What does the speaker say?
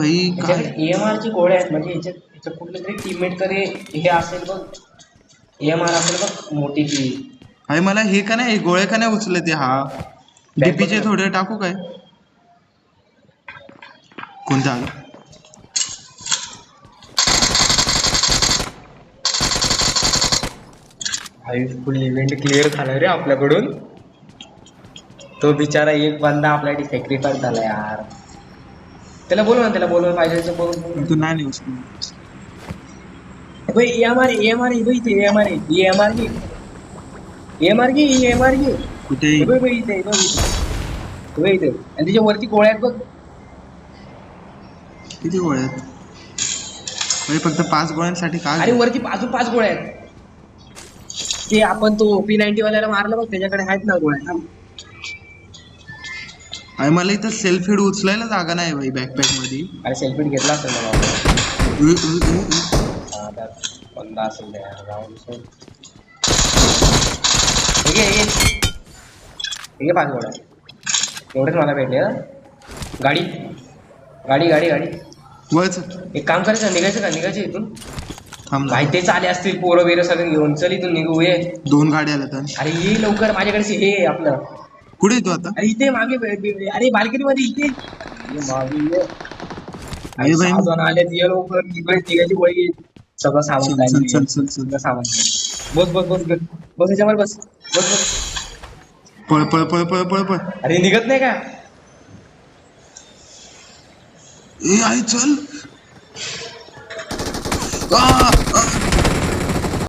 भाई काय EMR ची गोळ्या आहेत म्हणजे याच्यात कुठले तरी टीममेट कडे हे असेल बघ EMR असेल बघ मोठी ती भाई मला हे का नाही गोळे का नाही उचलले ते हा डीपीचे थोडे टाकू काय कोणत्या आलं भाई फुल इव्हेंट क्लिअर झाला रे आपल्याकडून तो बिचारा एक बंदा आपल्यासाठी सॅक्रिफाईस झाला यार त्याला बोलव पाहिजे बोलून तू नाही नेऊ शकणार EMR इथे EMR घे कुठे इथे आणि त्याच्या वरती गोळ्या आहेत बघ किती गोळे आहेत भाई फक्त 5 गोळ्यांसाठी काय अरे वरती अजून 5 गोळ्या आहेत ते आपण तो P90 वाल्याला मारलं बघ त्याच्याकडे आहेत ना गोळ्या अरे मला इथं सेल्फ हेड उचलायला जागा नाही भाई बॅकपॅक मध्ये अरे सेल्फी घेतला असेल मला बंदा असेल राहून हे 5 गोळ्या एवढेच मला भेटले गाडी वच एक काम करायचं निघायचं इथून थांब ना. भाई तेच आले असतील पोरं बिरं सगळे घेऊन चल इथून निघू ये 2 गाड्या आल्या तर अरे ये लवकर माझ्याकडे हे आपलं कुठे येतो आता अरे इथे मागे अरे बाल्कनी मध्ये इथे मागे अरे भाई जण आले ये लवकर तिघाची गोळी सगळं सामान चल सगळं सामान बस ह्याच्यावर बस पळ पळ पळ पळ पळ पळ अरे निघत नाही का ए आई चल